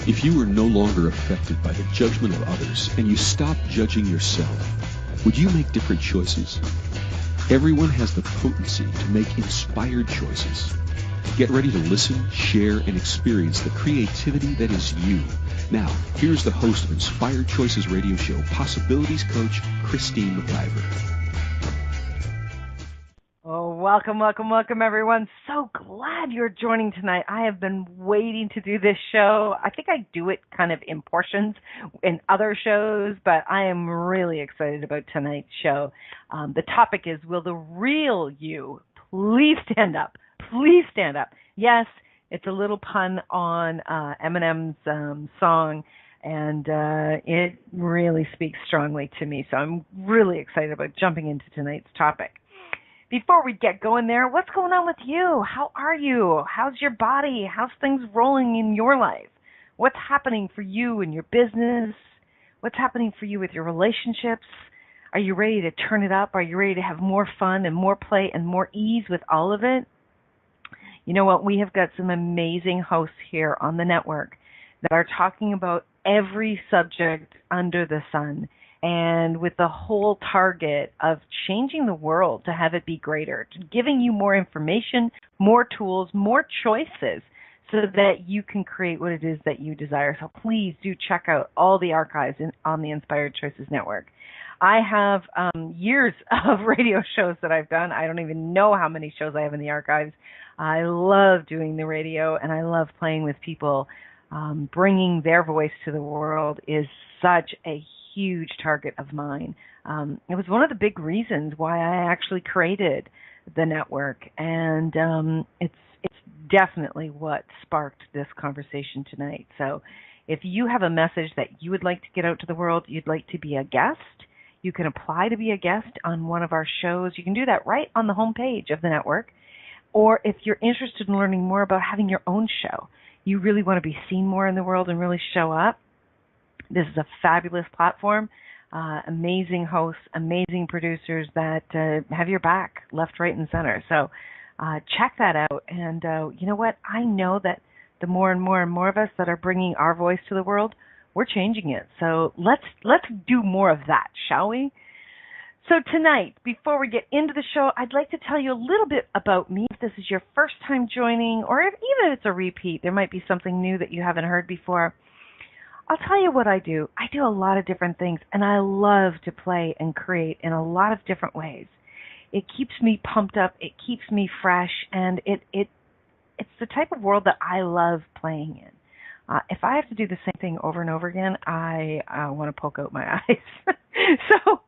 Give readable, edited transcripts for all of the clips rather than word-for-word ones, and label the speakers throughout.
Speaker 1: If you were no longer affected by the judgment of others and you stopped judging yourself, would you make different choices? Everyone has the potency to make inspired choices. Get ready to listen, share, and experience the creativity that is you. Now, here's the host of Inspired Choices Radio Show, Possibilities Coach Christine McIver.
Speaker 2: Oh, welcome, everyone. So glad you're joining tonight. I have been waiting to do this show. I think I do it kind of in portions in other shows, but I am really excited about tonight's show. The topic is, will the real you please stand up? Please stand up. Yes, it's a little pun on Eminem's song, and it really speaks strongly to me. So I'm really excited about jumping into tonight's topic. Before we get going there, what's going on with you? How are you? How's your body? How's things rolling in your life? What's happening for you in your business? What's happening for you with your relationships? Are you ready to turn it up? Are you ready to have more fun and more play and more ease with all of it? You know what? We have got some amazing hosts here on the network that are talking about every subject under the sun, and with the whole target of changing the world to have it be greater, giving you more information, more tools, more choices so that you can create what it is that you desire. So please do check out all the archives on the Inspired Choices Network. I have years of radio shows that I've done. I don't even know how many shows I have in the archives. I love doing the radio, and I love playing with people. Bringing their voice to the world is such a huge target of mine. It was one of the big reasons why I actually created the network, and it's definitely what sparked this conversation tonight. So if you have a message that you would like to get out to the world, you'd like to be a guest, you can apply to be a guest on one of our shows. You can do that right on the homepage of the network. Or if you're interested in learning more about having your own show, you really want to be seen more in the world and really show up, this is a fabulous platform, amazing hosts, amazing producers that have your back left, right, and center. So check that out. And you know what? I know that the more and more of us that are bringing our voice to the world, we're changing it. So let's do more of that, shall we? So tonight, before we get into the show, I'd like to tell you a little bit about me. If this is your first time joining, or even if it's a repeat, there might be something new that you haven't heard before. I'll tell you what I do. I do a lot of different things, and I love to play and create in a lot of different ways. It keeps me pumped up. It keeps me fresh, and it's the type of world that I love playing in. If I have to do the same thing over and over again, I want to poke out my eyes. So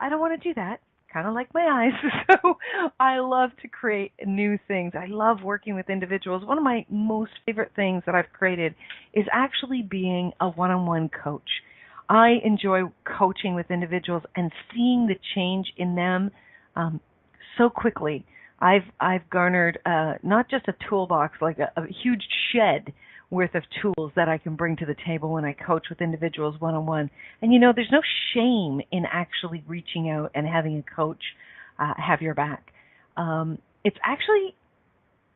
Speaker 2: I don't want to do that, kind of like my eyes. So I love to create new things. I love working with individuals. One of my most favorite things that I've created is actually being a one-on-one coach. I enjoy coaching with individuals and seeing the change in them so quickly. I've garnered not just a toolbox, like a huge shed worth of tools that I can bring to the table when I coach with individuals one-on-one. And, you know, there's no shame in actually reaching out and having a coach have your back. It's actually,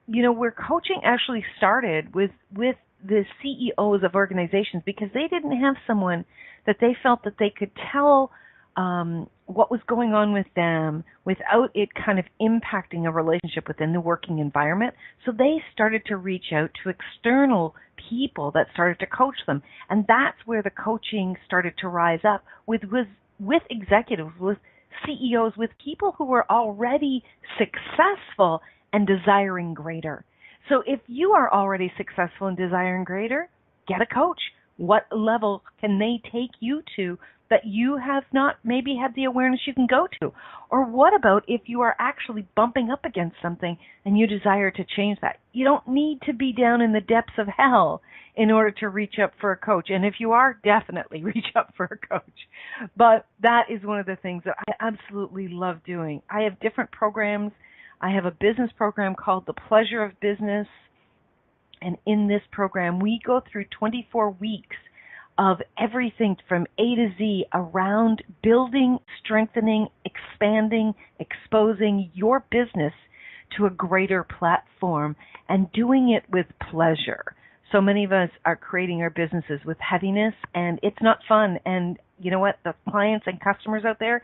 Speaker 2: you know, where coaching actually started with the CEOs of organizations, because they didn't have someone that they felt that they could tell what was going on with them without it kind of impacting a relationship within the working environment. So they started to reach out to external people that started to coach them. And that's where the coaching started to rise up with executives, with CEOs, with people who were already successful and desiring greater. So if you are already successful and desiring greater, get a coach. What level can they take you to that you have not maybe had the awareness you can go to? Or what about if you are actually bumping up against something and you desire to change that? You don't need to be down in the depths of hell in order to reach up for a coach. And if you are, definitely reach up for a coach. But that is one of the things that I absolutely love doing. I have different programs. I have a business program called The Pleasure of Business. And in this program, we go through 24 weeks of everything from A to Z around building, strengthening, expanding, exposing your business to a greater platform and doing it with pleasure. So many of us are creating our businesses with heaviness, and it's not fun. And you know what? The clients and customers out there,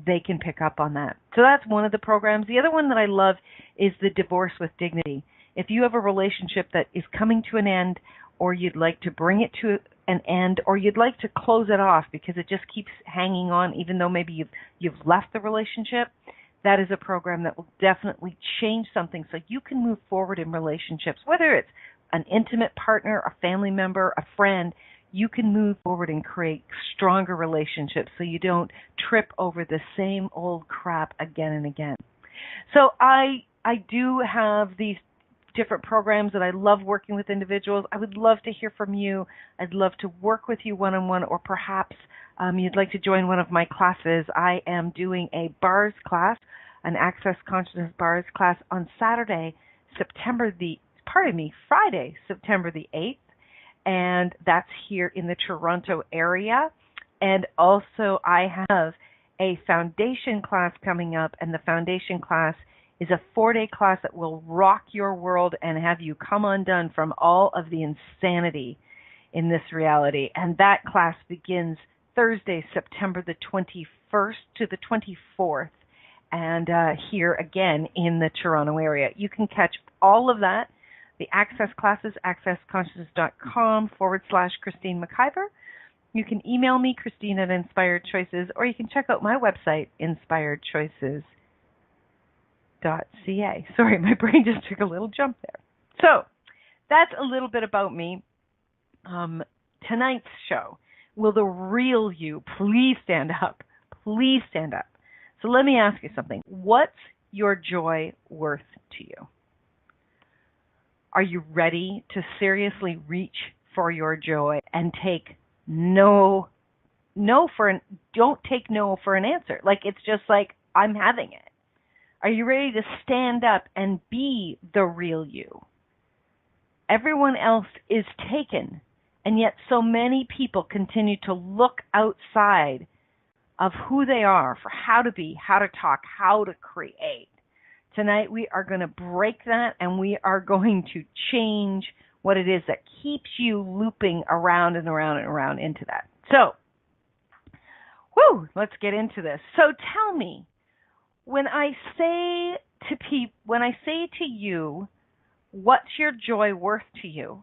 Speaker 2: they can pick up on that. So that's one of the programs. The other one that I love is the Divorce with Dignity. If you have a relationship that is coming to an end, or you'd like to bring it to an end, or you'd like to close it off because it just keeps hanging on, even though maybe you've left the relationship, that is a program that will definitely change something so you can move forward in relationships, whether it's an intimate partner, a family member, a friend. You can move forward and create stronger relationships so you don't trip over the same old crap again and again. So I do have these different programs that I love working with individuals. I would love to hear from you. I'd love to work with you one-on-one, or perhaps you'd like to join one of my classes. I am doing a bars class, an Access Consciousness bars class on Friday, September the 8th. And that's here in the Toronto area. And also I have a foundation class coming up, and the foundation class is a 4-day class that will rock your world and have you come undone from all of the insanity in this reality. And that class begins Thursday, September the 21st to the 24th, and here again in the Toronto area. You can catch all of that. The access classes, accessconsciousness.com/Christine McIver. You can email me, Christine at Inspired Choices, or you can check out my website, inspiredchoices.ca. Sorry, my brain just took a little jump there. So that's a little bit about me. Tonight's show, will the real you please stand up? Please stand up. So let me ask you something. What's your joy worth to you? Are you ready to seriously reach for your joy and take don't take no for an answer. Like, it's just like, I'm having it. Are you ready to stand up and be the real you? Everyone else is taken, and yet so many people continue to look outside of who they are for how to be, how to talk, how to create. Tonight we are going to break that, and we are going to change what it is that keeps you looping around and around and around into that. So, let's get into this. So tell me, when I say to you, what's your joy worth to you?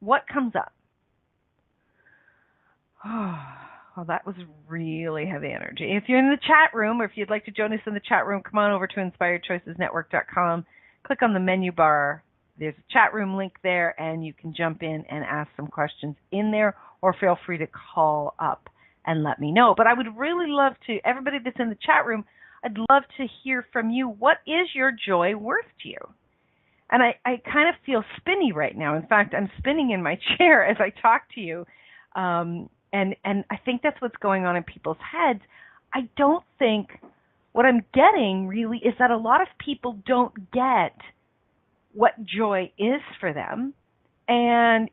Speaker 2: What comes up? Well, that was really heavy energy. If you're in the chat room, or if you'd like to join us in the chat room, come on over to InspiredChoicesNetwork.com. Click on the menu bar. There's a chat room link there, and you can jump in and ask some questions in there, or feel free to call up and let me know. But I would really love to, everybody that's in the chat room, I'd love to hear from you. What is your joy worth to you? And I kind of feel spinny right now. In fact, I'm spinning in my chair as I talk to you. And I think that's what's going on in people's heads. I don't think what I'm getting really is that a lot of people don't get what joy is for them. And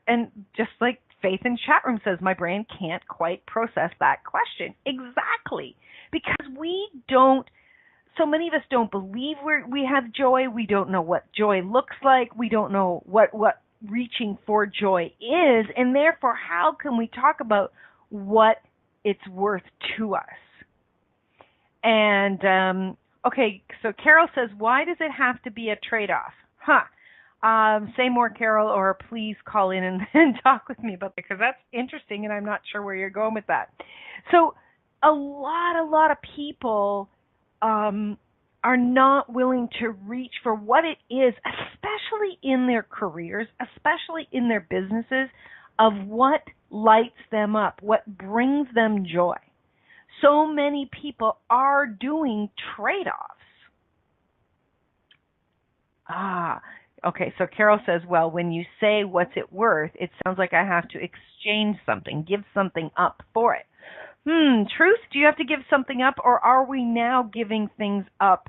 Speaker 2: and just like Faith in chat room says, my brain can't quite process that question. Exactly. Because so many of us don't believe we have joy. We don't know what joy looks like. We don't know what reaching for joy is, and therefore how can we talk about what it's worth to us? And okay, so Carol says, why does it have to be a trade-off? Say more, Carol, or please call in and talk with me about that, because that's interesting and I'm not sure where you're going with that. So a lot of people are not willing to reach for what it is, especially in their careers, especially in their businesses, of what lights them up, what brings them joy. So many people are doing trade-offs. Okay, so Carol says, well, when you say what's it worth, it sounds like I have to exchange something, give something up for it. Truth, do you have to give something up, or are we now giving things up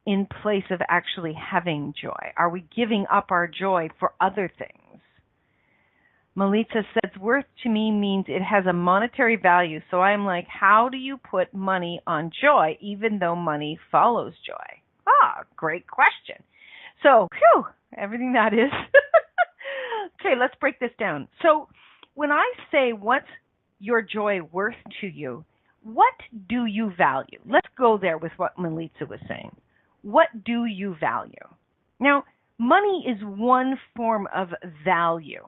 Speaker 2: in place of actually having joy? Are we giving up our joy for other things? Melita says, worth to me means it has a monetary value. So I'm like, how do you put money on joy, even though money follows joy? Great question. So, everything that is. Okay, let's break this down. So when I say what's your joy worth to you, what do you value? Let's go there with what Melissa was saying. What do you value? Now, money is one form of value,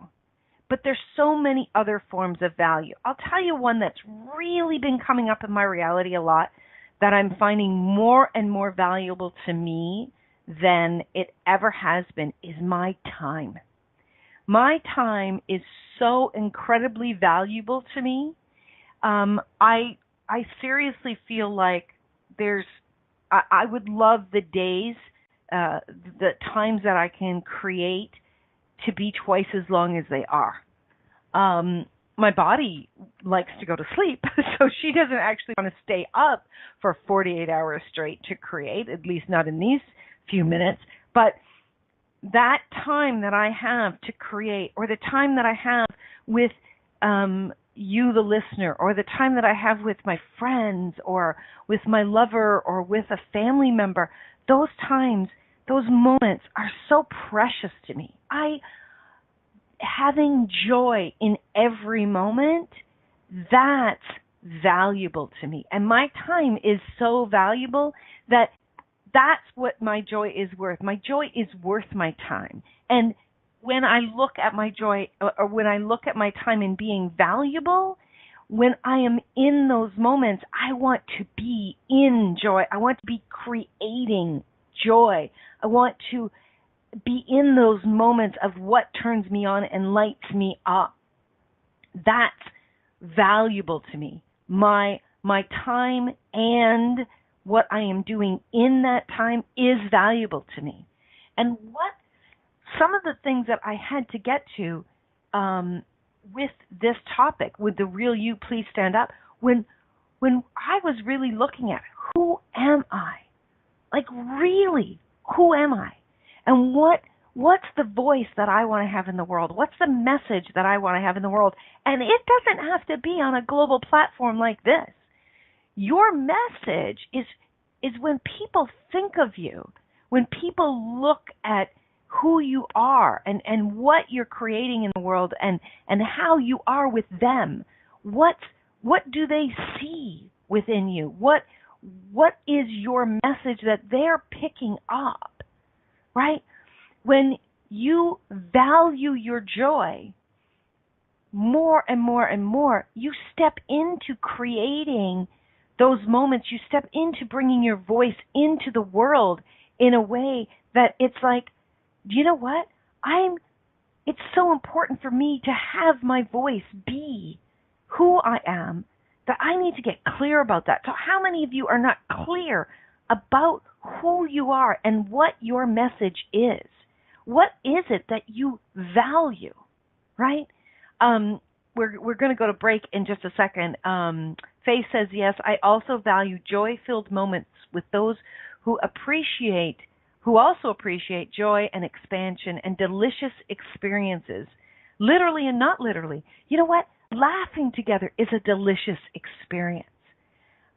Speaker 2: but there's so many other forms of value. I'll tell you one that's really been coming up in my reality a lot that I'm finding more and more valuable to me than it ever has been is my time. My time is so incredibly valuable to me. I seriously feel like I would love the days, the times that I can create to be twice as long as they are. My body likes to go to sleep, so she doesn't actually want to stay up for 48 hours straight to create, at least not in these few minutes. But that time that I have to create, or the time that I have with you, the listener, or the time that I have with my friends, or with my lover, or with a family member, those times, those moments are so precious to me. Having joy in every moment, that's valuable to me. And my time is so valuable that's what my joy is worth. My joy is worth my time. And when I look at my joy, or when I look at my time in being valuable, when I am in those moments, I want to be in joy. I want to be creating joy. I want to be in those moments of what turns me on and lights me up. That's valuable to me. My time and what I am doing in that time is valuable to me. And what some of the things that I had to get to with this topic, with the real you, please stand up, when I was really looking at who am I? Like really, who am I? And what's the voice that I want to have in the world? What's the message that I want to have in the world? And it doesn't have to be on a global platform like this. Your message is when people think of you, when people look at who you are and what you're creating in the world and how you are with them. What do they see within you? What is your message that they're picking up? Right? When you value your joy more and more and more, you step into creating those moments. You step into bringing your voice into the world in a way that it's like, do you know what? It's so important for me to have my voice be who I am that I need to get clear about that. So how many of you are not clear about who you are and what your message is? What is it that you value, right? We're going to go to break in just a second. Faye says, yes, I also value joy-filled moments with those who also appreciate joy and expansion and delicious experiences, literally and not literally. You know what? Laughing together is a delicious experience.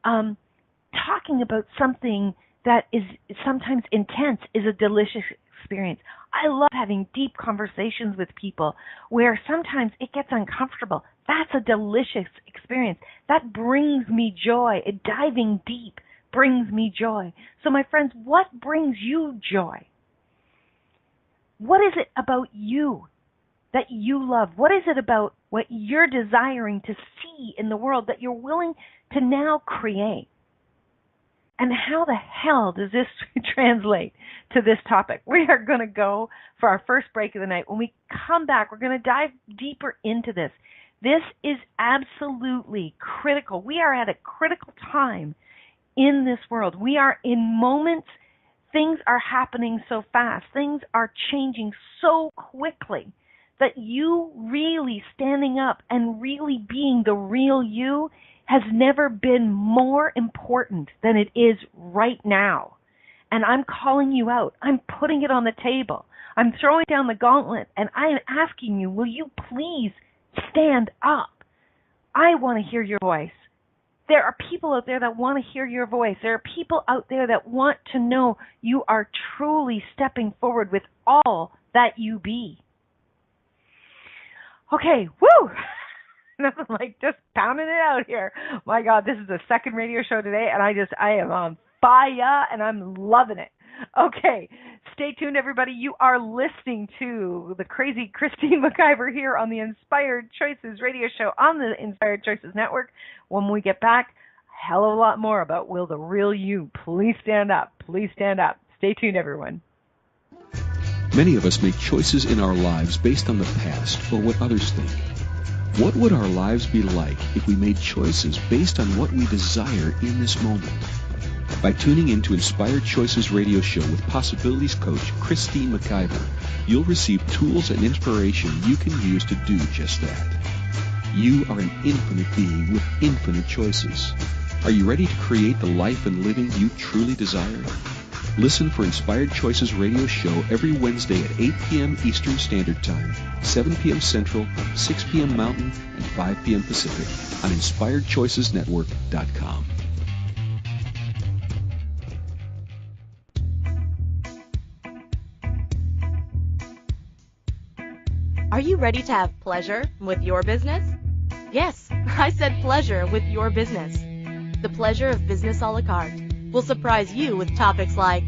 Speaker 2: Talking about something that is sometimes intense is a delicious experience. I love having deep conversations with people where sometimes it gets uncomfortable. That's a delicious experience. That brings me joy. Diving deep brings me joy. So my friends, what brings you joy? What is it about you that you love? What is it about what you're desiring to see in the world that you're willing to now create? And how the hell does this translate to this topic? We are going to go for our first break of the night. When we come back, we're going to dive deeper into this. This is absolutely critical. We are at a critical time in this world. We are in moments, things are happening so fast, things are changing so quickly that you really standing up and really being the real you has never been more important than it is right now. And I'm calling you out. I'm putting it on the table. I'm throwing down the gauntlet, and I am asking you, will you please stand up? I want to hear your voice. There are people out there that want to hear your voice. There are people out there that want to know you are truly stepping forward with all that you be. Okay, woo! Nothing like just pounding it out here. My God, this is the second radio show today, and I am on fire, and I'm loving it. Okay, stay tuned, everybody. You are listening to the crazy Christine McIver here on the Inspired Choices radio show on the Inspired Choices Network. When we get back, a hell of a lot more about Will the Real You Please Stand Up? Please stand up. Stay tuned, everyone.
Speaker 1: Many of us make choices in our lives based on the past or what others think. What would our lives be like if we made choices based on what we desire in this moment? By tuning in to Inspired Choices radio show with Possibilities Coach Christine McIver, you'll receive tools and inspiration you can use to do just that. You are an infinite being with infinite choices. Are you ready to create the life and living you truly desire? Listen for Inspired Choices radio show every Wednesday at 8 p.m. Eastern Standard Time, 7 p.m. Central, 6 p.m. Mountain, and 5 p.m. Pacific on InspiredChoicesNetwork.com.
Speaker 3: Are you ready to have pleasure with your business? Yes, I said pleasure with your business. The pleasure of business a la carte will surprise you with topics like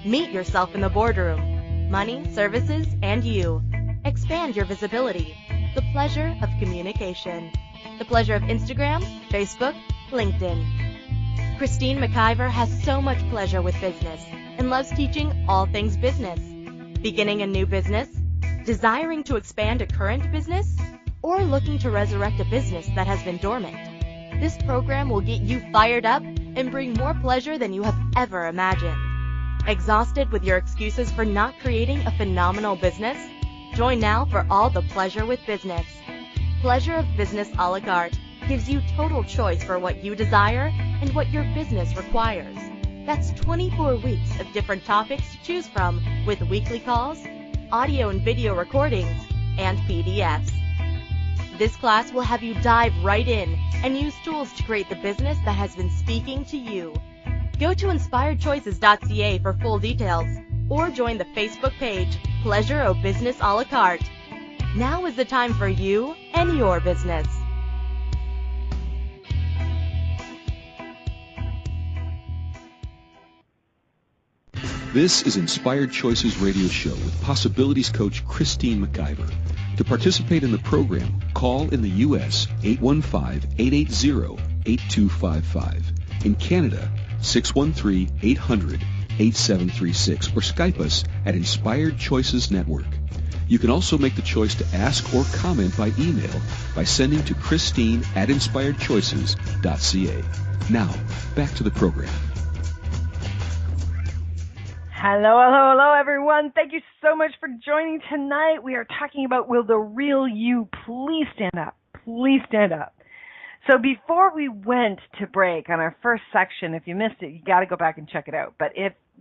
Speaker 3: meet yourself in the boardroom, money, services, and you. Expand your visibility. The pleasure of communication. The pleasure of Instagram, Facebook, LinkedIn. Christine McIver has so much pleasure with business and loves teaching all things business. Beginning a new business? Desiring to expand a current business? Or looking to resurrect a business that has been dormant? This program will get you fired up and bring more pleasure than you have ever imagined. Exhausted with your excuses for not creating a phenomenal business? Join now for all the pleasure with business. Pleasure of Business a la carte gives you total choice for what you desire and what your business requires. That's 24 weeks of different topics to choose from with weekly calls, audio and video recordings, and PDFs. This class will have you dive right in and use tools to create the business that has been speaking to you. Go to inspiredchoices.ca for full details or join the Facebook page Pleasure o' Business a la carte. Now is the time for you and your business.
Speaker 1: This is Inspired Choices radio show with Possibilities Coach Christine McIver. To participate in the program, call in the U.S. 815-880-8255. In Canada, 613-800-8736 or Skype us at Inspired Choices Network. You can also make the choice to ask or comment by email by sending to Christine@InspiredChoices.ca. Now, back to the program.
Speaker 2: Hello, everyone. Thank you so much for joining tonight. We are talking about will the real you please stand up? Please stand up. So before we went to break on our first section, if you missed it, you got to go back and check it out. But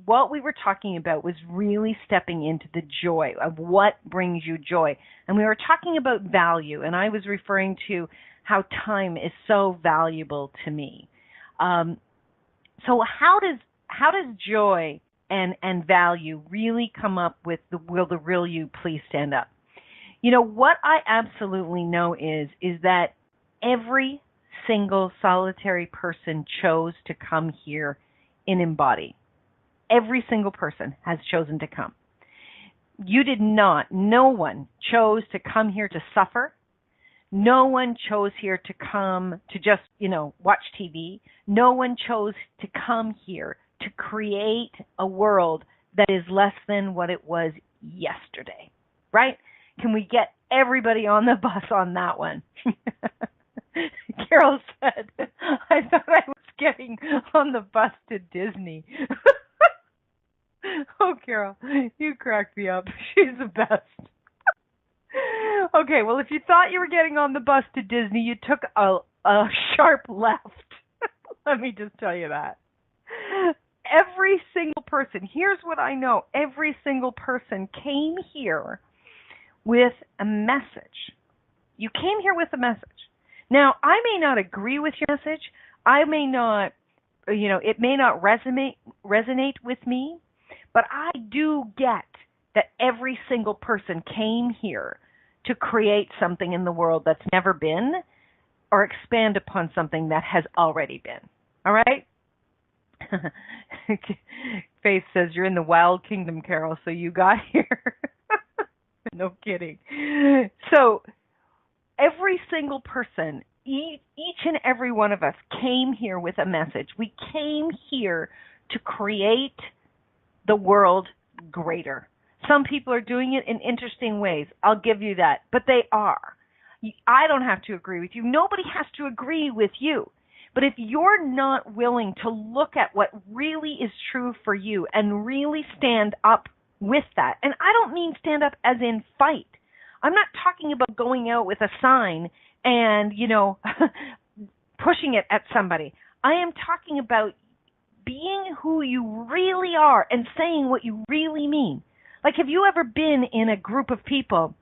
Speaker 2: what we were talking about was really stepping into the joy of what brings you joy. And we were talking about value, and I was referring to how time is so valuable to me. So how does joy and value really come up with the will the real you please stand up? You know, what I absolutely know is that every single solitary person chose to come here and embody. Every single person has chosen to come. You did not. No one chose to come here to suffer. No one chose here to come to just, watch TV. No one chose to come here to create a world that is less than what it was yesterday, right? Can we get everybody on the bus on that one? Carol said, I thought I was getting on the bus to Disney. Oh, Carol, you cracked me up. She's the best. Okay, well, if you thought you were getting on the bus to Disney, you took a sharp left. Let me just tell you that. Every single person, here's what I know, every single person came here with a message. You came here with a message. Now, I may not agree with your message. I may not, it may not resonate with me, but I do get that every single person came here to create something in the world that's never been or expand upon something that has already been. All right? Faith says, you're in the Wild Kingdom, Carol, so you got here. No kidding. So every single person, each and every one of us came here with a message. We came here to create the world greater. Some people are doing it in interesting ways. I'll give you that. But they are. I don't have to agree with you. Nobody has to agree with you. But if you're not willing to look at what really is true for you and really stand up with that, and I don't mean stand up as in fight. I'm not talking about going out with a sign and, pushing it at somebody. I am talking about being who you really are and saying what you really mean. Like, have you ever been in a group of people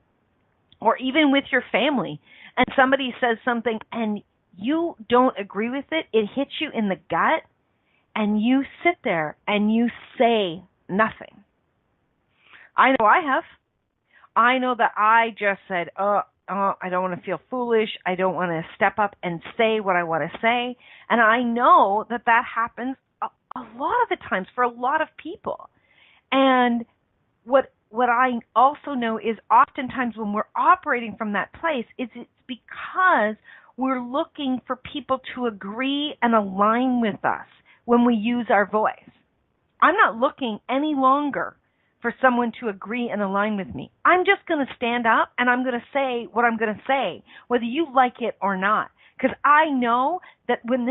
Speaker 2: or even with your family and somebody says something and you don't agree with it, it hits you in the gut, and you sit there and you say nothing? I know I have. I know that I just said, I don't want to feel foolish. I don't want to step up and say what I want to say. And I know that happens a lot of the times for a lot of people. And what I also know is oftentimes when we're operating from that place, it's because we're looking for people to agree and align with us when we use our voice. I'm not looking any longer for someone to agree and align with me. I'm just going to stand up and I'm going to say what I'm going to say, whether you like it or not. Because I know that when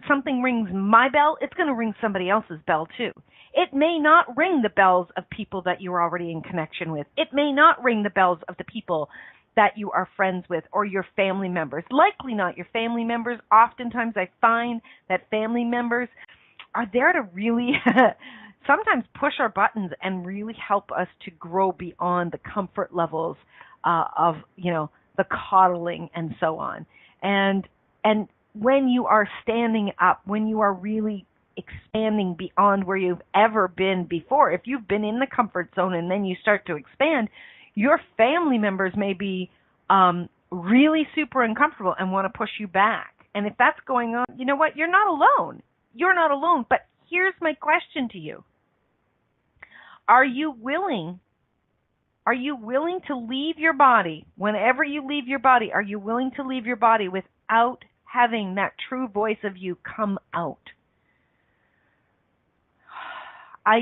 Speaker 2: something rings my bell, it's going to ring somebody else's bell too. It may not ring the bells of people that you're already in connection with. It may not ring the bells of the people that you are friends with or your family members. Likely not your family members. Oftentimes I find that family members are there to really sometimes push our buttons and really help us to grow beyond the comfort levels of, the coddling and so on. And when you are standing up, when you are really expanding beyond where you've ever been before, if you've been in the comfort zone and then you start to expand, your family members may be really super uncomfortable and want to push you back. And if that's going on, you know what? You're not alone. You're not alone. But here's my question to you. Are you willing to leave your body? Whenever you leave your body, are you willing to leave your body without having that true voice of you come out? I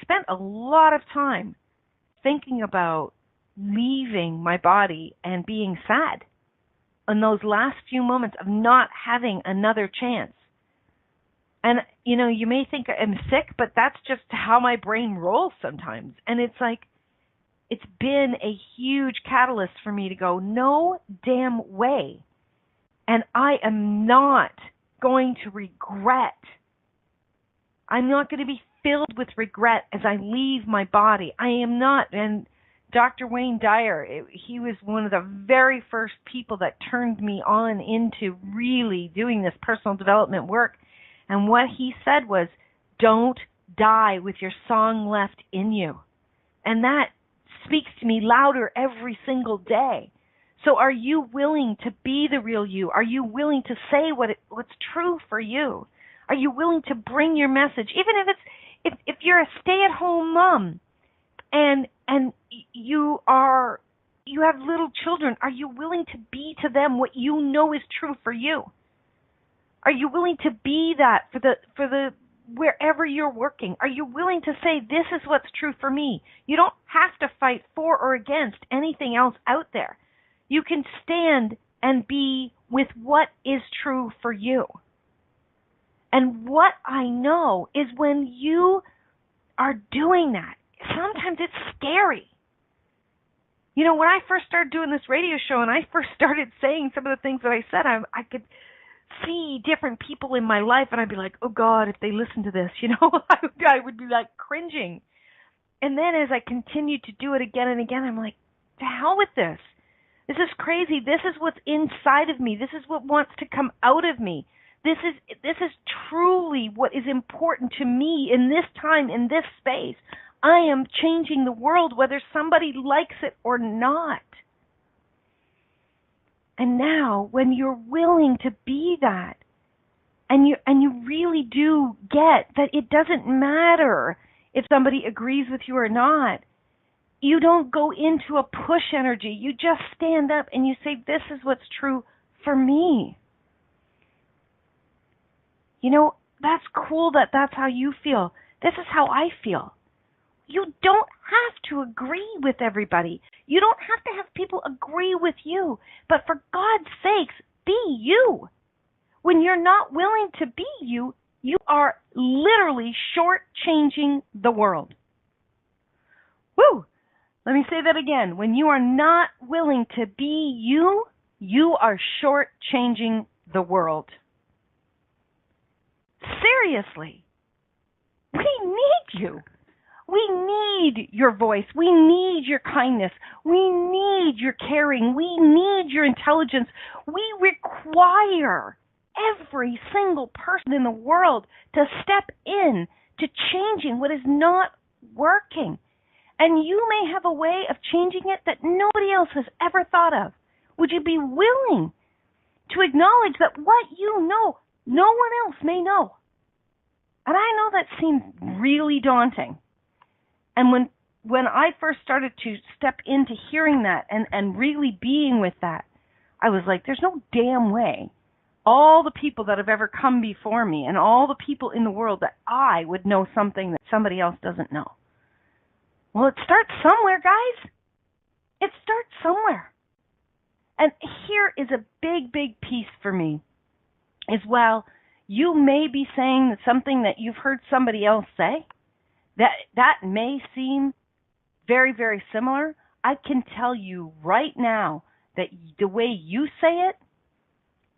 Speaker 2: spent a lot of time thinking about leaving my body and being sad in those last few moments of not having another chance. And, you may think I'm sick, but that's just how my brain rolls sometimes. And it's like, it's been a huge catalyst for me to go, no damn way. And I am not going to regret. I'm not going to be filled with regret as I leave my body. I am not. And Dr. Wayne Dyer, he was one of the very first people that turned me on into really doing this personal development work. And what he said was, don't die with your song left in you. And that speaks to me louder every single day. So are you willing to be the real you? Are you willing to say what's true for you? Are you willing to bring your message? Even if you're a stay-at-home mom and you have little children, are you willing to be to them what you know is true for you? Are you willing to be that for the wherever you're working? Are you willing to say, this is what's true for me? You don't have to fight for or against anything else out there. You can stand and be with what is true for you. And what I know is when you are doing that, sometimes it's scary. When I first started doing this radio show and I first started saying some of the things that I said, I could see different people in my life and I'd be like, oh God, if they listen to this, I would be like cringing. And then as I continued to do it again and again, I'm like, to hell with this. This is crazy. This is what's inside of me. This is what wants to come out of me. This is truly what is important to me in this time, in this space. I am changing the world whether somebody likes it or not. And now, when you're willing to be that, and you really do get that it doesn't matter if somebody agrees with you or not, you don't go into a push energy. You just stand up and you say, this is what's true for me. You know, that's cool that that's how you feel. This is how I feel. You don't have to agree with everybody. You don't have to have people agree with you. But for God's sakes, be you. When you're not willing to be you, you are literally shortchanging the world. Woo! Let me say that again. When you are not willing to be you, you are shortchanging the world. Seriously. We need you. We need your voice. We need your kindness. We need your caring. We need your intelligence. We require every single person in the world to step in to changing what is not working. And you may have a way of changing it that nobody else has ever thought of. Would you be willing to acknowledge that what you know, no one else may know? And I know that seems really daunting. And when I first started to step into hearing that and really being with that, I was like, there's no damn way all the people that have ever come before me and all the people in the world that I would know something that somebody else doesn't know. Well, it starts somewhere, guys. It starts somewhere. And here is a big, big piece for me, is while you may be saying something that you've heard somebody else say, that may seem very, very similar. I can tell you right now that the way you say it,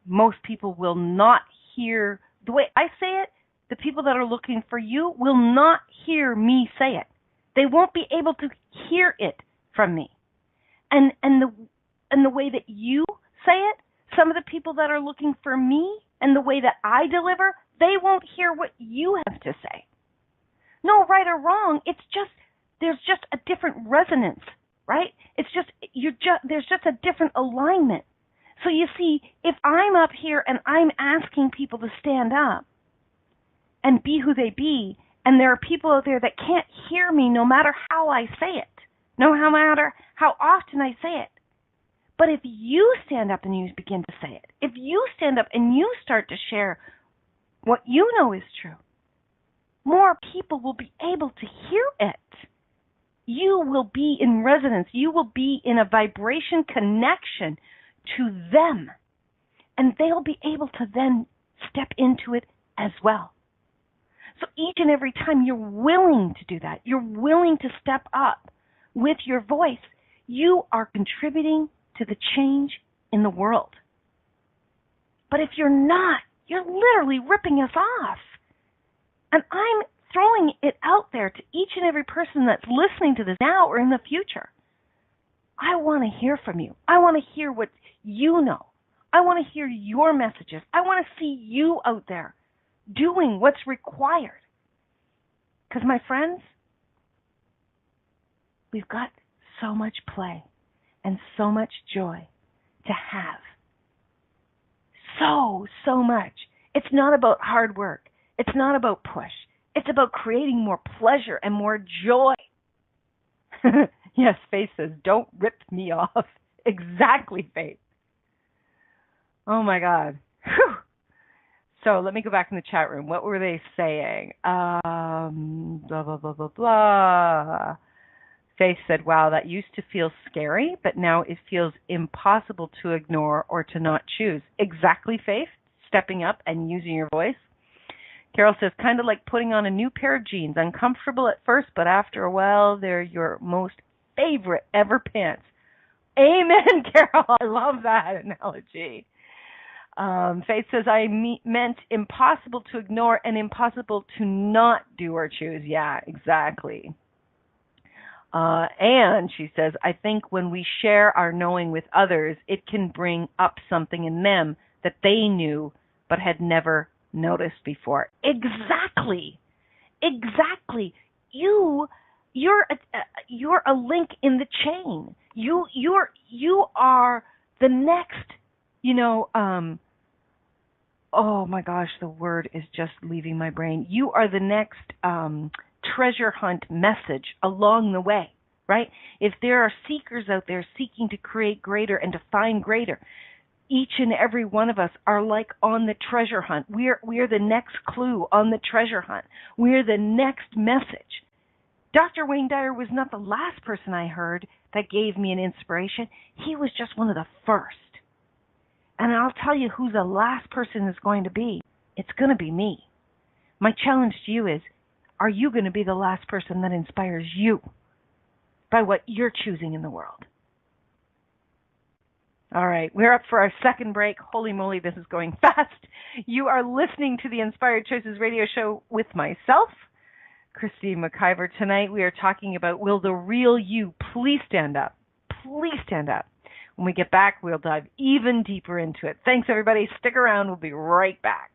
Speaker 2: most people will not hear. The way I say it, the people that are looking for you will not hear me say it. They won't be able to hear it from me. And the way that you say it, some of the people that are looking for me and the way that I deliver, they won't hear what you have to say. No right or wrong. It's just, there's just a different resonance, right? It's just, there's just a different alignment. So you see, if I'm up here and I'm asking people to stand up and be who they be, and there are people out there that can't hear me no matter how I say it, no matter how often I say it. But if you stand up and you begin to say it, if you stand up and you start to share what you know is true, more people will be able to hear it. You will be in resonance. You will be in a vibration connection to them. And they'll be able to then step into it as well. So each and every time you're willing to do that, you're willing to step up with your voice, you are contributing to the change in the world. But if you're not, you're literally ripping us off. And I'm throwing it out there to each and every person that's listening to this now or in the future. I want to hear from you. I want to hear what you know. I want to hear your messages. I want to see you out there doing what's required. Because, my friends, we've got so much play and so much joy to have. So much. It's not about hard work. It's not about push. It's about creating more pleasure and more joy. Yes, Faith says, don't rip me off. Exactly, Faith. Oh, my God. Whew. So let me go back in the chat room. What were they saying? Blah, blah, blah, blah, blah. Faith said, wow, that used to feel scary, but now it feels impossible to ignore or to not choose. Exactly, Faith. Stepping up and using your voice. Carol says, kind of like putting on a new pair of jeans. Uncomfortable at first, but after a while, they're your most favorite ever pants. Amen, Carol. I love that analogy. Faith says, I meant impossible to ignore and impossible to not do or choose. Yeah, exactly. And she says, I think when we share our knowing with others, it can bring up something in them that they knew but had never noticed before. Exactly. You you're a link in the chain. You are the next, oh my gosh, the word is just leaving my brain. You are the next treasure hunt message along the way, right? If there are seekers out there seeking to create greater and to find greater, each and every one of us are like on the treasure hunt. We are the next clue on the treasure hunt. We are the next message. Dr. Wayne Dyer was not the last person I heard that gave me an inspiration. He was just one of the first. And I'll tell you who the last person is going to be. It's going to be me. My challenge to you is, are you going to be the last person that inspires you by what you're choosing in the world? All right, we're up for our second break. Holy moly, this is going fast. You are listening to the Inspired Choices radio show with myself, Christine McIver. Tonight we are talking about, will the real you please stand up? Please stand up. When we get back, we'll dive even deeper into it. Thanks, everybody. Stick around. We'll be right back.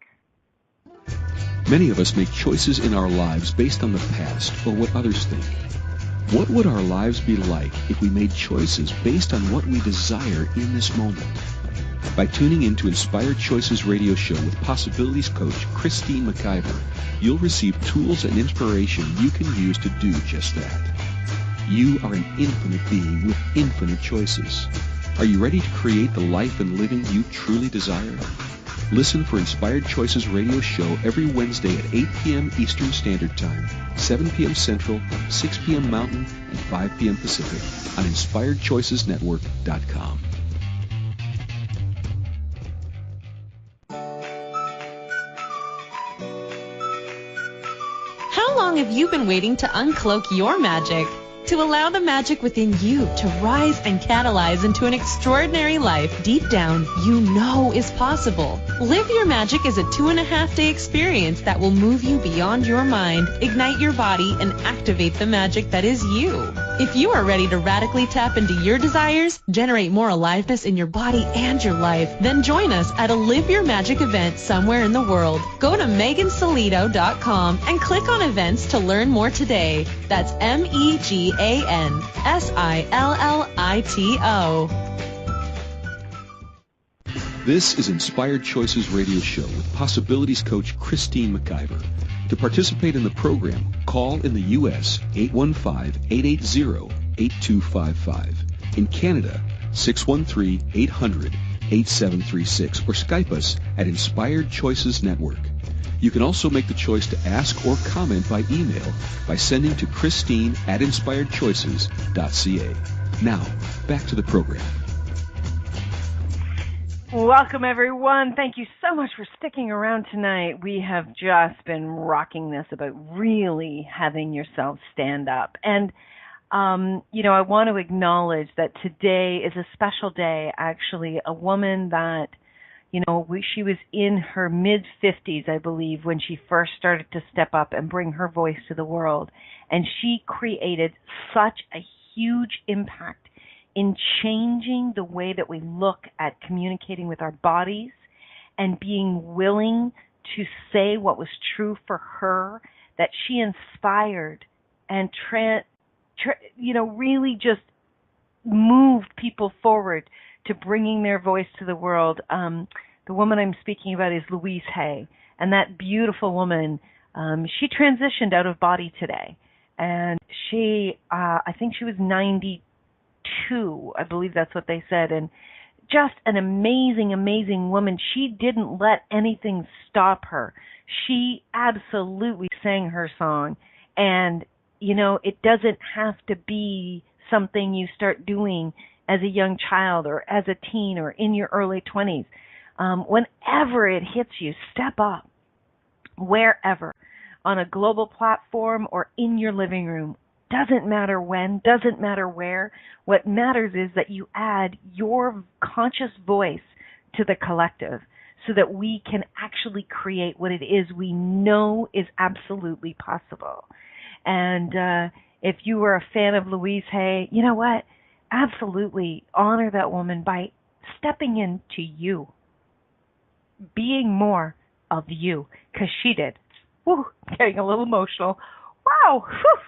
Speaker 1: Many of us make choices in our lives based on the past or what others think. What would our lives be like if we made choices based on what we desire in this moment? By tuning in to Inspired Choices radio show with Possibilities Coach Christine McIver, you'll receive tools and inspiration you can use to do just that. You are an infinite being with infinite choices. Are you ready to create the life and living you truly desire? Listen for Inspired Choices radio show every Wednesday at 8 p.m. Eastern Standard Time, 7 p.m. Central, 6 p.m. Mountain, and 5 p.m. Pacific on InspiredChoicesNetwork.com.
Speaker 4: How long have you been waiting to uncloak your magic? To allow the magic within you to rise and catalyze into an extraordinary life deep down you know is possible. Live Your Magic is a 2.5-day experience that will move you beyond your mind, ignite your body, and activate the magic that is you. If you are ready to radically tap into your desires, generate more aliveness in your body and your life, then join us at a Live Your Magic event somewhere in the world. Go to megansolito.com and click on events to learn more today. That's MEGANSILLITO.
Speaker 1: This is Inspired Choices Radio Show with Possibilities Coach Christine McIver. To participate in the program, call in the U.S. 815-880-8255. In Canada, 613-800-8736. Or Skype us at Inspired Choices Network. You can also make the choice to ask or comment by email by sending to Christine@InspiredChoices.ca. Now, back to the program.
Speaker 2: Welcome, everyone. Thank you so much for sticking around tonight. We have just been rocking this about really having yourself stand up. And, I want to acknowledge that today is a special day, actually. A woman that, she was in her mid-50s, I believe, when she first started to step up and bring her voice to the world. And she created such a huge impact in changing the way that we look at communicating with our bodies and being willing to say what was true for her, that she inspired and really just moved people forward to bringing their voice to the world. The woman I'm speaking about is Louise Hay, and that beautiful woman, she transitioned out of body today, and she, I think she was 92, I believe that's what they said, and just an amazing, amazing woman. She didn't let anything stop her. She absolutely sang her song, and, it doesn't have to be something you start doing as a young child or as a teen or in your early 20s. Whenever it hits you, step up, wherever, on a global platform or in your living room. Doesn't matter when, doesn't matter where. What matters is that you add your conscious voice to the collective so that we can actually create what it is we know is absolutely possible. And if you were a fan of Louise Hay, you know what? Absolutely honor that woman by stepping into you, being more of you, because she did. Woo, getting a little emotional. Wow. Whew.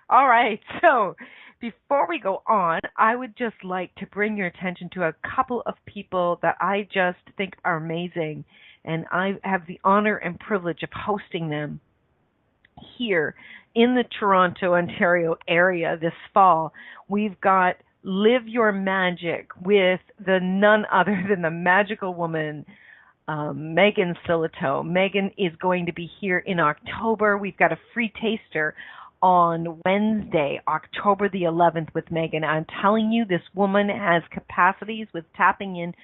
Speaker 2: All right. So before we go on, I would just like to bring your attention to a couple of people that I just think are amazing. And I have the honor and privilege of hosting them here in the Toronto, Ontario area this fall. We've got Live Your Magic with the none other than the magical woman, Megan Silito. Megan is going to be here in October. We've got a free taster on Wednesday, October the 11th with Megan. I'm telling you, this woman has capacities with tapping in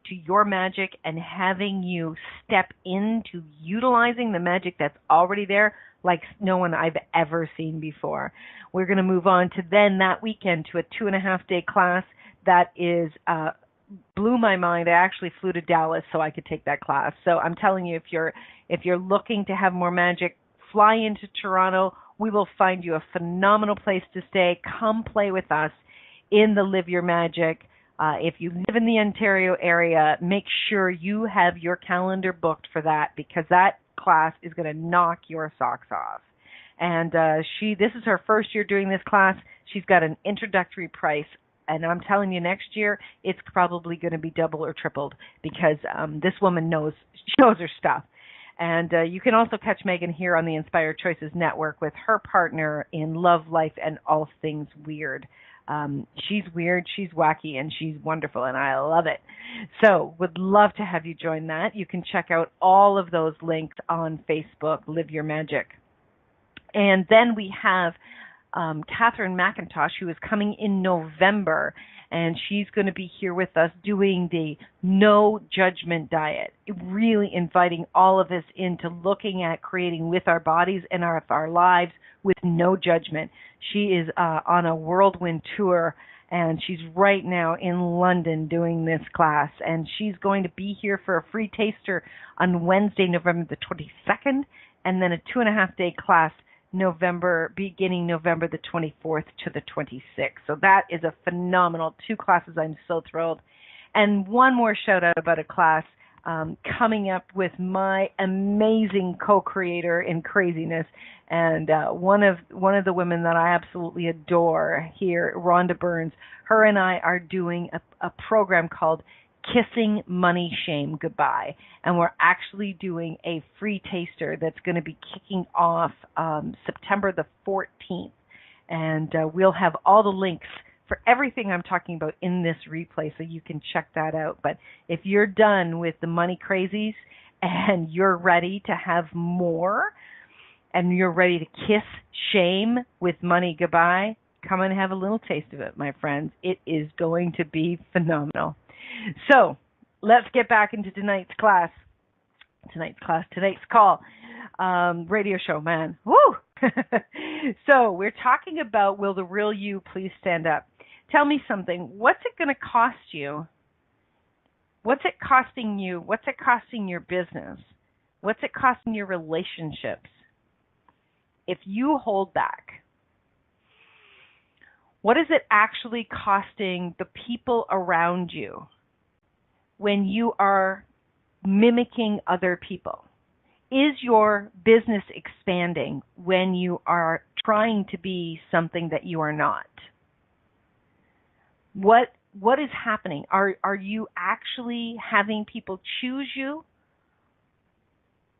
Speaker 2: to your magic and having you step into utilizing the magic that's already there like no one I've ever seen before. We're going to move on to then that weekend to a 2.5-day class that is blew my mind. I actually flew to Dallas so I could take that class. So I'm telling you, if you're looking to have more magic, fly into Toronto. We will find you a phenomenal place to stay. Come play with us in the Live Your Magic. If you live in the Ontario area, make sure you have your calendar booked for that, because that class is going to knock your socks off. And this is her first year doing this class. She's got an introductory price, and I'm telling you, next year it's probably going to be double or tripled, because this woman knows her stuff. And you can also catch Megan here on the Inspired Choices Network with her partner in Love, Life, and All Things Weird. She's weird, she's wacky, and she's wonderful, and I love it. So would love to have you join that. You can check out all of those links on Facebook, Live Your Magic. And then we have Catherine McIntosh, who is coming in November, and she's going to be here with us doing the no judgment diet, really inviting all of us into looking at creating with our bodies and our lives with no judgment. She is on a whirlwind tour, and she's right now in London doing this class, and she's going to be here for a free taster on Wednesday, November the 22nd, and then a 2.5-day class beginning November the 24th to the 26th. So that is a phenomenal 2 classes. I'm so thrilled. And one more shout out about a class coming up with my amazing co-creator in craziness, and one of the women that I absolutely adore here, Rhonda Burns. Her and I are doing a program called Kissing Money Shame Goodbye, and we're actually doing a free taster that's going to be kicking off September the 14th, and we'll have all the links for everything I'm talking about in this replay, so you can check that out. But if you're done with the money crazies and you're ready to have more, and you're ready to kiss shame with money goodbye, come and have a little taste of it, my friends. It is going to be phenomenal. So let's get back into tonight's call, radio show, man. Woo! So we're talking about, will the real you please stand up? Tell me something. What's it going to cost you? What's it costing you? What's it costing your business? What's it costing your relationships if you hold back? What is it actually costing the people around you when you are mimicking other people? Is your business expanding when you are trying to be something that you are not? What is happening? Are you actually having people choose you,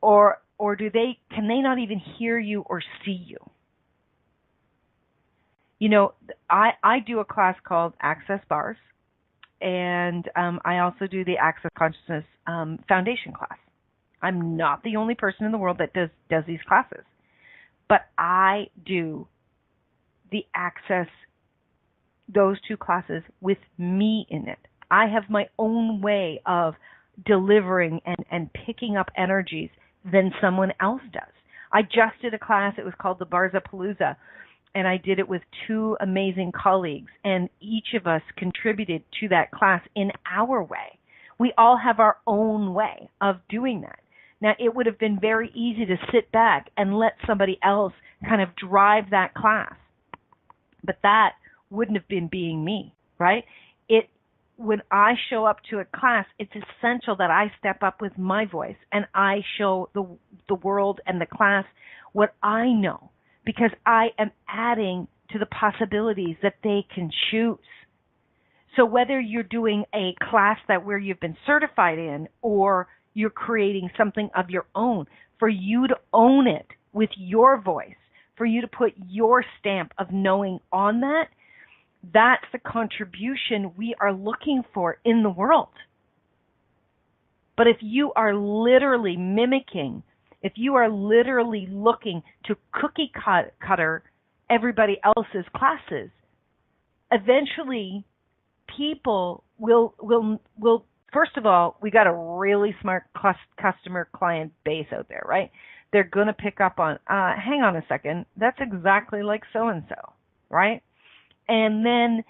Speaker 2: or can they not even hear you or see you? You know, I do a class called Access Bars, and I also do the Access Consciousness Foundation class. I'm not the only person in the world that does these classes, but I do the Access, those 2 classes with me in it. I have my own way of delivering and picking up energies than someone else does. I just did a class. It was called the Barzapalooza, and I did it with 2 amazing colleagues, and each of us contributed to that class in our way. We all have our own way of doing that. Now, it would have been very easy to sit back and let somebody else kind of drive that class, but that wouldn't have been being me, right? When I show up to a class, it's essential that I step up with my voice and I show the world and the class what I know, because I am adding to the possibilities that they can choose. So whether you're doing a class where you've been certified in, or you're creating something of your own, for you to own it with your voice, for you to put your stamp of knowing on that, that's the contribution we are looking for in the world. But if you are literally mimicking, if you are literally looking to cookie cutter everybody else's classes, eventually people will first of all, we got a really smart customer client base out there, right? They're going to pick up on, hang on a second, that's exactly like so-and-so, right? And then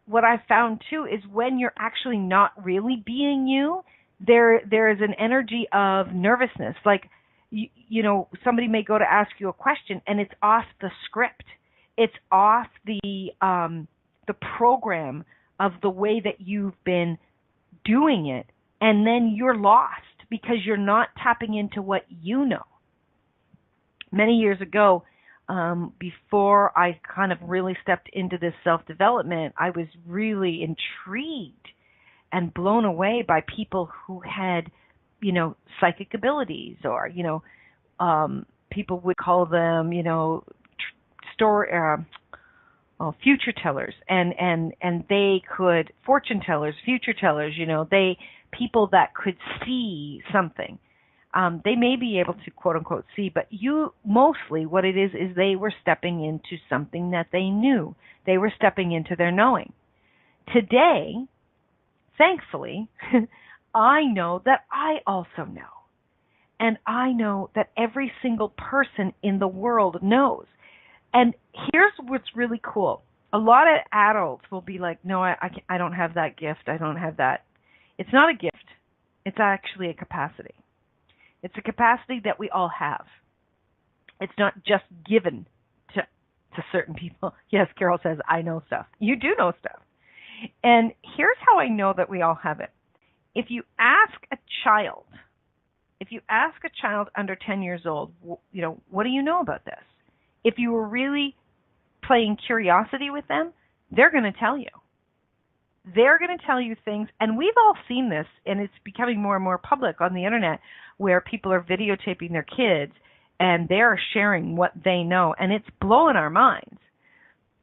Speaker 2: what I found too is when you're actually not really being you, there is an energy of nervousness. Like, you know, somebody may go to ask you a question and it's off the script. It's off the program of the way that you've been doing it. And then you're lost because you're not tapping into what you know. Many years ago, before I kind of really stepped into this self-development, I was really intrigued and blown away by people who had, you know, psychic abilities, or, you know, people would call them, you know, future tellers, and they could, fortune tellers, future tellers, you know, people that could see something. They may be able to quote unquote see, but mostly what it is they were stepping into something that they knew. They were stepping into their knowing. Today, thankfully, I know that I also know. And I know that every single person in the world knows. And here's what's really cool. A lot of adults will be like, no, I don't have that gift. I don't have that. It's not a gift. It's actually a capacity. It's a capacity that we all have. It's not just given to certain people. Yes, Carol says, I know stuff. You do know stuff. And here's how I know that we all have it. If you ask a child under 10 years old, you know, what do you know about this? If you were really playing curiosity with them, they're going to tell you. They're going to tell you things, and we've all seen this, and it's becoming more and more public on the internet, where people are videotaping their kids, and they're sharing what they know, and it's blowing our minds.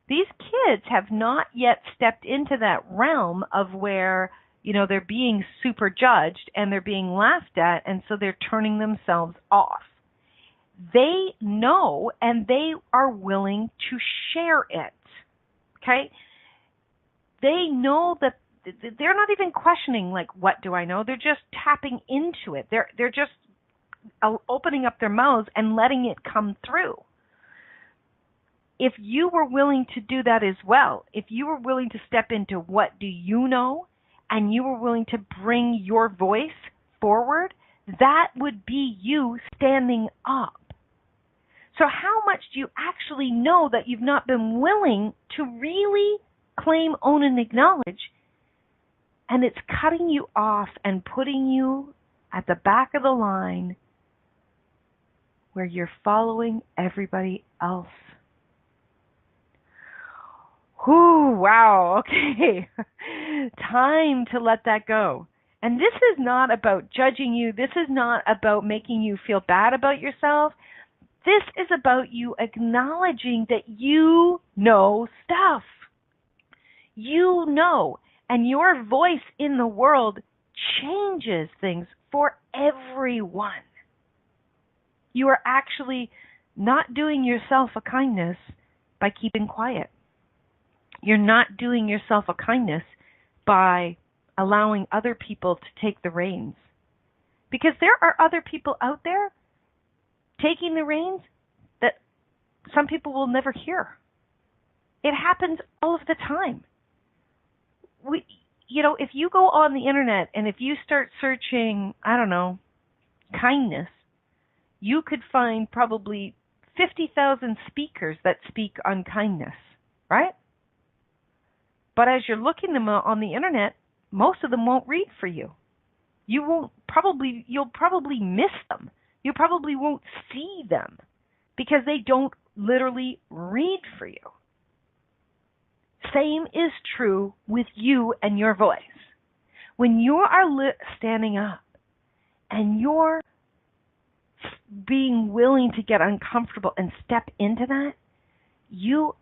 Speaker 2: These kids have not yet stepped into that realm of where, you know, they're being super judged and they're being laughed at, and so they're turning themselves off. They know, and they are willing to share it, okay? They know that they're not even questioning, like, what do I know? They're just tapping into it. They're just opening up their mouths and letting it come through. If you were willing to do that as well, if you were willing to step into what do you know, and you were willing to bring your voice forward, that would be you standing up. So how much do you actually know that you've not been willing to really claim, own, and acknowledge? And it's cutting you off and putting you at the back of the line where you're following everybody else. Whew, wow, okay. Time to let that go. And this is not about judging you. This is not about making you feel bad about yourself. This is about you acknowledging that you know stuff. You know, and your voice in the world changes things for everyone. You are actually not doing yourself a kindness by keeping quiet. You're not doing yourself a kindness by allowing other people to take the reins. Because there are other people out there taking the reins that some people will never hear. It happens all of the time. If you go on the internet and if you start searching, I don't know, kindness, you could find probably 50,000 speakers that speak on kindness, right? But as you're looking them on the internet, most of them won't read for you. You'll probably miss them. You probably won't see them because they don't literally read for you. Same is true with you and your voice. When you are standing up and you're being willing to get uncomfortable and step into that, you're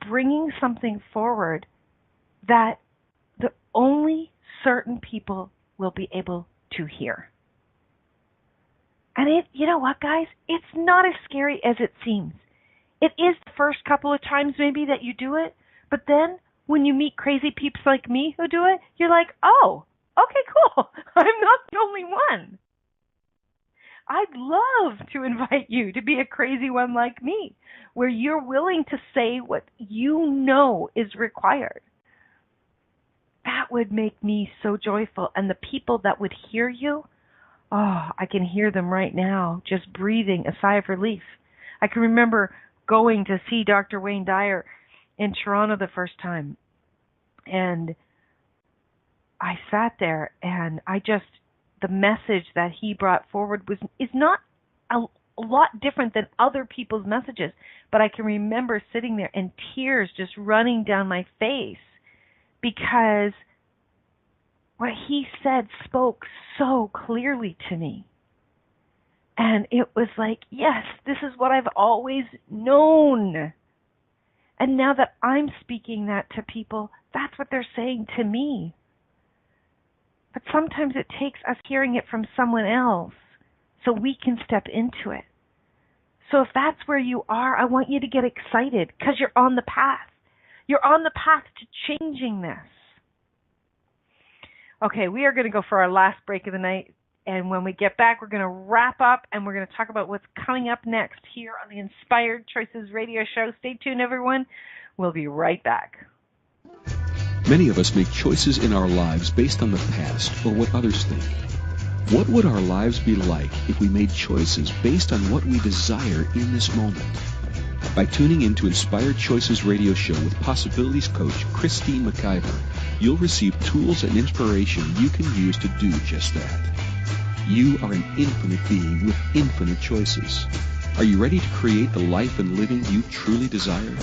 Speaker 2: bringing something forward that the only certain people will be able to hear. And you know what, guys? It's not as scary as it seems. It is the first couple of times maybe that you do it, but then when you meet crazy peeps like me who do it, you're like, oh, okay, cool. I'm not the only one. I'd love to invite you to be a crazy one like me, where you're willing to say what you know is required. That would make me so joyful. And the people that would hear you, oh, I can hear them right now, just breathing a sigh of relief. I can remember going to see Dr. Wayne Dyer in Toronto the first time. And I sat there and the message that he brought forward is not a lot different than other people's messages. But I can remember sitting there and tears just running down my face because what he said spoke so clearly to me. And it was like, yes, this is what I've always known. And now that I'm speaking that to people, that's what they're saying to me. But sometimes it takes us hearing it from someone else so we can step into it. So if that's where you are, I want you to get excited because you're on the path. You're on the path to changing this. Okay, we are going to go for our last break of the night. And when we get back, we're going to wrap up and we're going to talk about what's coming up next here on the Inspired Choices Radio Show. Stay tuned, everyone. We'll be right back.
Speaker 1: Many of us make choices in our lives based on the past or what others think. What would our lives be like if we made choices based on what we desire in this moment? By tuning into Inspired Choices Radio Show with Possibilities Coach Christine McIver, you'll receive tools and inspiration you can use to do just that. You are an infinite being with infinite choices. Are you ready to create the life and living you truly desire?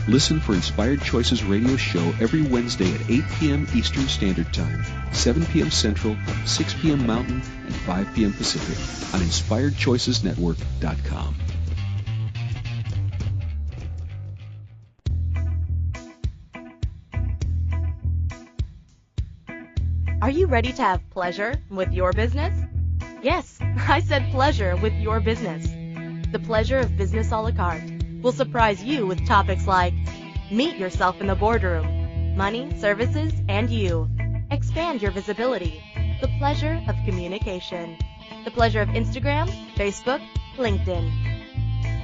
Speaker 1: Listen for Inspired Choices Radio Show every Wednesday at 8 p.m. Eastern Standard Time, 7 p.m. Central, 6 p.m. Mountain, and 5 p.m. Pacific on InspiredChoicesNetwork.com.
Speaker 3: Are you ready to have pleasure with your business? Yes, I said pleasure with your business. The pleasure of business a la carte will surprise you with topics like meet yourself in the boardroom, money, services, and you. Expand your visibility. The pleasure of communication. The pleasure of Instagram, Facebook, LinkedIn.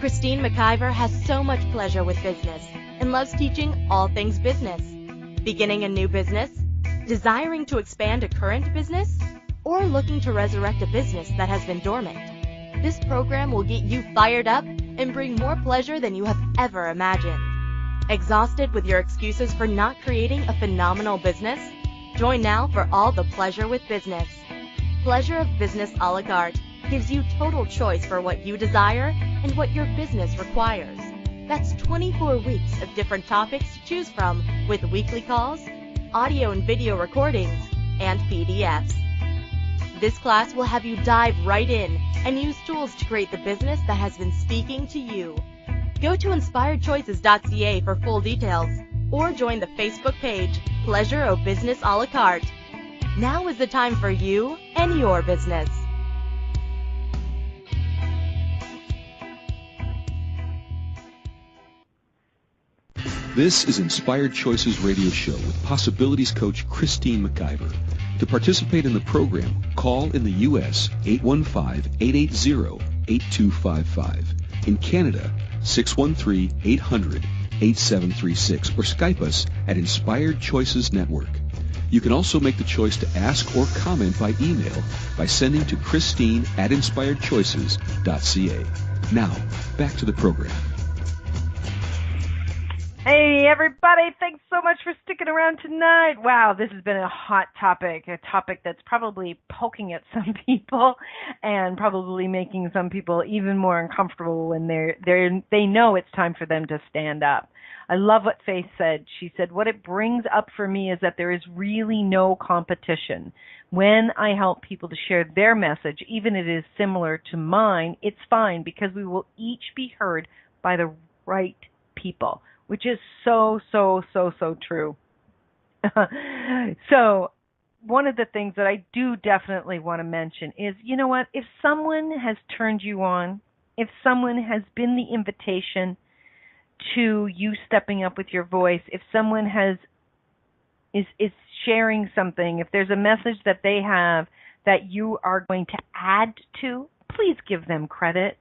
Speaker 3: Christine McIver has so much pleasure with business and loves teaching all things business. Beginning a new business? Desiring to expand a current business? Or looking to resurrect a business that has been dormant? This program will get you fired up and bring more pleasure than you have ever imagined. Exhausted with your excuses for not creating a phenomenal business? Join now for all the pleasure with business. Pleasure of Business a la carte gives you total choice for what you desire and what your business requires. That's 24 weeks of different topics to choose from with weekly calls, audio and video recordings, and PDFs. This class will have you dive right in and use tools to create the business that has been speaking to you. Go to inspiredchoices.ca for full details or join the Facebook page, Pleasure of Business a la carte. Now is the time for you and your business.
Speaker 1: This is Inspired Choices Radio Show with Possibilities Coach Christine McIver. To participate in the program, call in the U.S. 815-880-8255. In Canada, 613-800-8736 or Skype us at Inspired Choices Network. You can also make the choice to ask or comment by email by sending to Christine@inspiredchoices.ca. Now, back to the program.
Speaker 2: Hey, everybody. Thanks so much for sticking around tonight. Wow, this has been a hot topic, a topic that's probably poking at some people and probably making some people even more uncomfortable when they know it's time for them to stand up. I love what Faith said. She said, what it brings up for me is that there is really no competition. When I help people to share their message, even if it is similar to mine, it's fine because we will each be heard by the right people, which is so true. So one of the things that I do definitely want to mention is, you know what, if someone has turned you on, if someone has been the invitation to you stepping up with your voice, if someone is sharing something, if there's a message that they have that you are going to add to, please give them credit.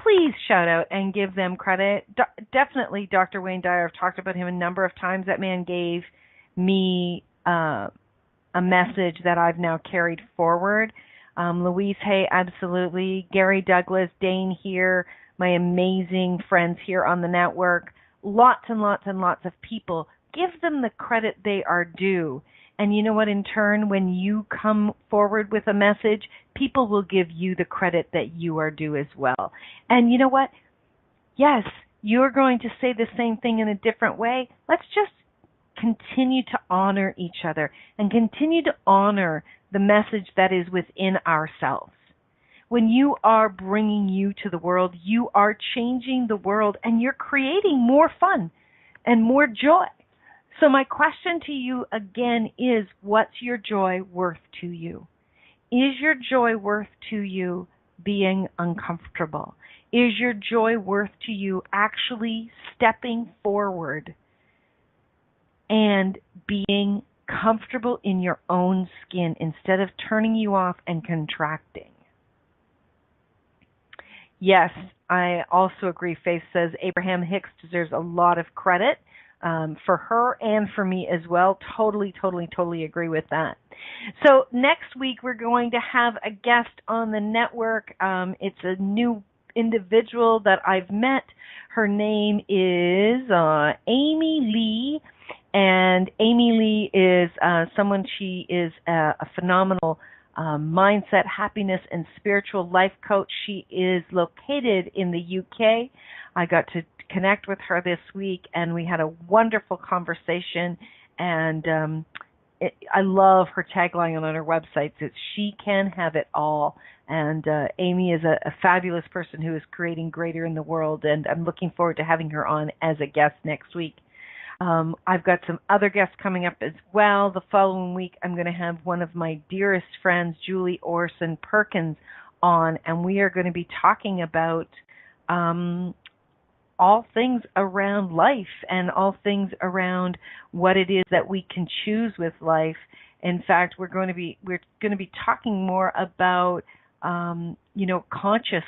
Speaker 2: Please shout out and give them credit. Definitely Dr. Wayne Dyer, I've talked about him a number of times. That man gave me a message that I've now carried forward. Louise Hay, absolutely. Gary Douglas, Dane here, my amazing friends here on the network. Lots and lots and lots of people. Give them the credit they are due. And you know what, in turn, when you come forward with a message, people will give you the credit that you are due as well. And you know what? Yes, you're going to say the same thing in a different way. Let's just continue to honor each other and continue to honor the message that is within ourselves. When you are bringing you to the world, you are changing the world and you're creating more fun and more joy. So my question to you again is, what's your joy worth to you? Is your joy worth to you being uncomfortable? Is your joy worth to you actually stepping forward and being comfortable in your own skin instead of turning you off and contracting? Yes, I also agree. Faith says Abraham Hicks deserves a lot of credit. For her and for me as well. Totally agree with that. So next week we're going to have a guest on the network. It's a new individual that I've met. Her name is Amy Lee. And Amy Lee is she is a phenomenal mindset, happiness, and spiritual life coach. She is located in the UK. I got to connect with her this week, and we had a wonderful conversation, and I love her tagline on her website. It's "She Can Have It All," and Amy is a fabulous person who is creating greater in the world, and I'm looking forward to having her on as a guest next week. I've got some other guests coming up as well. The following week, I'm going to have one of my dearest friends, Julie Orson Perkins, on, and we are going to be talking about all things around life and all things around what it is that we can choose with life. In fact, we're going to be talking more about conscious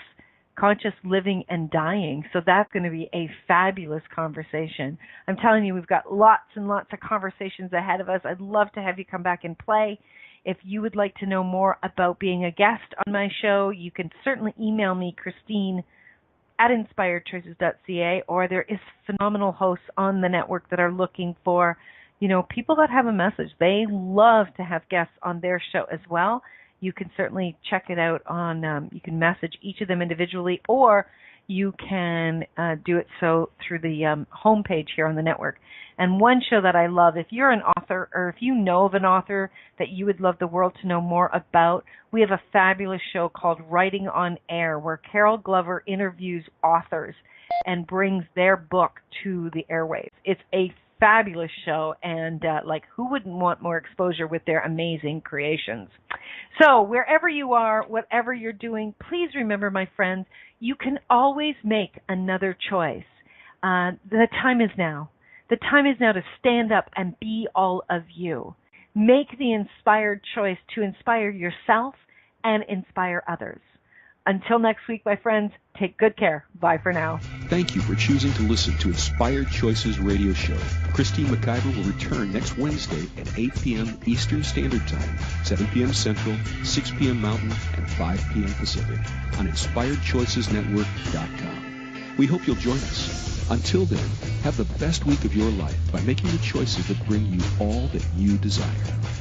Speaker 2: living and dying. So that's going to be a fabulous conversation. I'm telling you, we've got lots and lots of conversations ahead of us. I'd love to have you come back and play. If you would like to know more about being a guest on my show, you can certainly email me, Christine at inspiredchoices.ca, or there is phenomenal hosts on the network that are looking for, people that have a message. They love to have guests on their show as well. You can certainly check it out on, you can message each of them individually, or you can do it so through the homepage here on the network. And one show that I love, if you're an author or if you know of an author that you would love the world to know more about, we have a fabulous show called Writing on Air, where Carol Glover interviews authors and brings their book to the airwaves. It's a fabulous show, and who wouldn't want more exposure with their amazing creations? So wherever you are, whatever you're doing, please remember, my friends, you can always make another choice. The time is now. The time is now to stand up and be all of you. Make the inspired choice to inspire yourself and inspire others. Until next week, my friends, take good care. Bye for now.
Speaker 1: Thank you for choosing to listen to Inspired Choices Radio Show. Christine McIver will return next Wednesday at 8 p.m. Eastern Standard Time, 7 p.m. Central, 6 p.m. Mountain, and 5 p.m. Pacific on InspiredChoicesNetwork.com. We hope you'll join us. Until then, have the best week of your life by making the choices that bring you all that you desire.